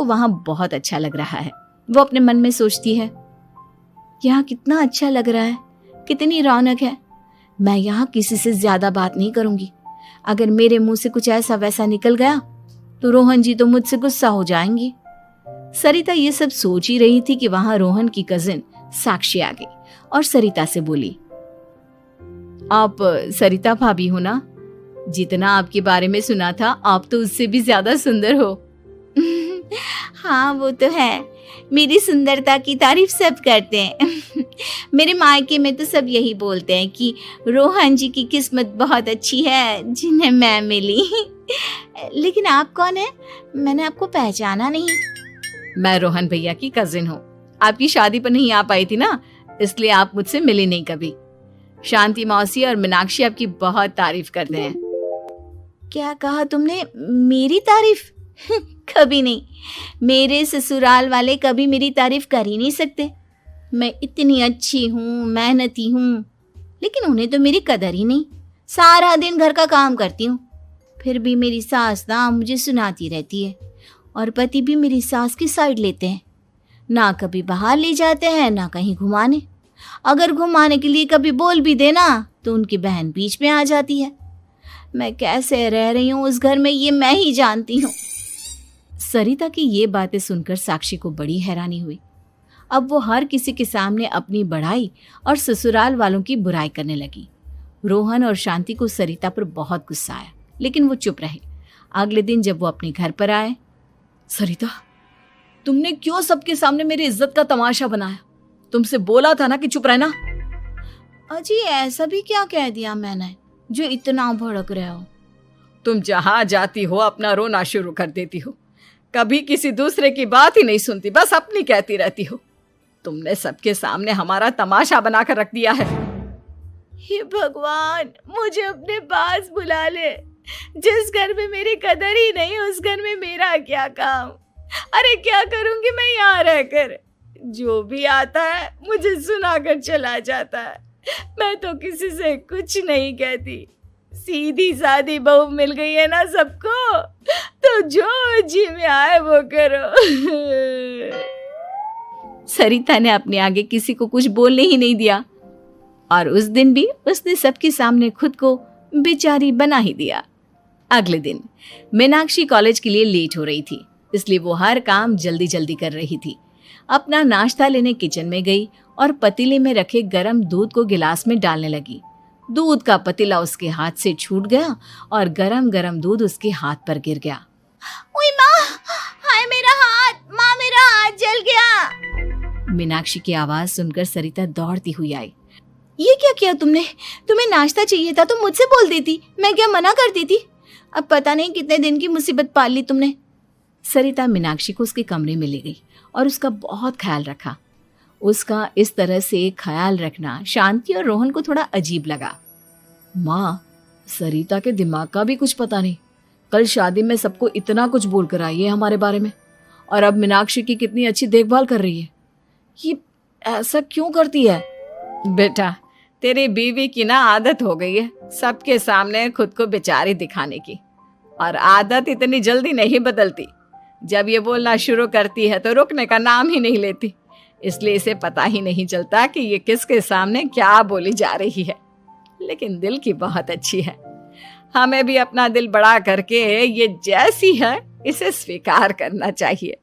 को वहां बहुत अच्छा लग रहा है। वो अपने मन में सोचती है, यहाँ कितना अच्छा लग रहा है, कितनी रौनक है। मैं यहाँ किसी से ज्यादा बात नहीं करूंगी। अगर मेरे मुंह से कुछ ऐसा वैसा निकल गया तो रोहन जी तो मुझसे गुस्सा हो जाएंगी। सरिता ये सब सोच ही रही थी कि वहां रोहन की कजिन साक्षी आ गई और सरिता से बोली, आप सरिता भाभी हो ना? जितना आपके बारे में सुना था, आप तो उससे भी ज्यादा सुंदर हो। हाँ वो तो है, मेरी सुंदरता की तारीफ सब करते हैं। मेरे मायके में तो सब यही बोलते हैं कि रोहन जी की किस्मत बहुत अच्छी है जिन्हें मैं मिली। लेकिन आप कौन है? मैंने आपको पहचाना नहीं। मैं रोहन भैया की कजिन हूँ। आपकी शादी पर नहीं आ पाई थी ना, इसलिए आप मुझसे मिली नहीं कभी। शांति मौसी और मीनाक्षी आपकी बहुत तारीफ करते हैं। क्या कहा तुमने? मेरी तारीफ? कभी नहीं। मेरे ससुराल वाले कभी मेरी तारीफ कर ही नहीं सकते। मैं इतनी अच्छी हूँ, मेहनती हूँ, लेकिन उन्हें तो मेरी कदर ही नहीं। सारा दिन घर का काम करती हूँ, फिर भी मेरी सास ना मुझे सुनाती रहती है, और पति भी मेरी सास की साइड लेते हैं। ना कभी बाहर ले जाते हैं, ना कहीं घुमाने। अगर घुमाने के लिए कभी बोल भी देना तो उनकी बहन बीच में आ जाती है। मैं कैसे रह रही हूँ उस घर में, ये मैं ही जानती हूँ। सरिता की ये बातें सुनकर साक्षी को बड़ी हैरानी हुई। अब वो हर किसी के सामने अपनी बढ़ाई और ससुराल वालों की बुराई करने लगी। रोहन और शांति को सरिता पर बहुत गुस्सा आया, लेकिन वो चुप रहे। अगले दिन जब वो अपने घर पर आए, सरिता, तुमने क्यों सबके सामने मेरी इज्जत का तमाशा बनाया? तुमसे बोला था ना कि चुप रहना। अजी ऐसा भी क्या कह दिया मैंने जो इतना भड़क रहे हो? तुम जहां जाती हो अपना रोना शुरू कर देती हो, कभी किसी दूसरे की बात ही नहीं सुनती, बस अपनी कहती रहती हो। तुमने सबके सामने हमारा तमाशा बनाकर रख दिया है। हे भगवान, मुझे अपने पास बुला ले। जिस घर में मेरी कदर ही नहीं, उस घर में मेरा क्या काम? अरे क्या करूंगी मैं यहाँ रहकर? जो भी आता है मुझे सुनाकर चला जाता है। मैं तो किसी से कुछ नहीं कहती। सीधी सादी बहू मिल गई है ना सबको, तो जो जी में आए वो करो। सरिता ने अपने आगे किसी को कुछ बोलने ही नहीं दिया, और उस दिन भी उसने सबके सामने खुद को बेचारी बना ही दिया। अगले दिन मीनाक्षी कॉलेज के लिए लेट हो रही थी, इसलिए वो हर काम जल्दी जल्दी कर रही थी। अपना नाश्ता लेने किचन में गई और पतीले में रखे गरम दूध को गिलास में डालने लगी। दूध का पतीला उसके हाथ से छूट गया और गरम गरम दूध उसके हाथ पर गिर गया। ओए माँ, हाय मेरा हाथ, माँ मेरा हाथ जल गया। मीनाक्षी की आवाज सुनकर सरिता दौड़ती हुई आई। ये क्या किया तुमने? तुम्हें नाश्ता चाहिए था तो मुझसे बोल देती, मैं क्या मना कर देती? अब पता नहीं कितने दिन की मुसीबत पाल ली तुमने। सरिता मीनाक्षी को उसके कमरे में ले गई और उसका बहुत ख्याल रखा। उसका इस तरह से ख्याल रखना शांति और रोहन को थोड़ा अजीब लगा। माँ, सरिता के दिमाग का भी कुछ पता नहीं। कल शादी में सबको इतना कुछ बोल कर आई है हमारे बारे में, और अब मीनाक्षी की कितनी अच्छी देखभाल कर रही है। ये ऐसा क्यों करती है? बेटा, तेरी बीवी की ना आदत हो गई है सबके सामने खुद को बेचारी दिखाने की, और आदत इतनी जल्दी नहीं बदलती। जब ये बोलना शुरू करती है तो रुकने का नाम ही नहीं लेती, इसलिए इसे पता ही नहीं चलता कि ये किसके सामने क्या बोली जा रही है। लेकिन दिल की बहुत अच्छी है। हमें भी अपना दिल बड़ा करके ये जैसी है इसे स्वीकार करना चाहिए।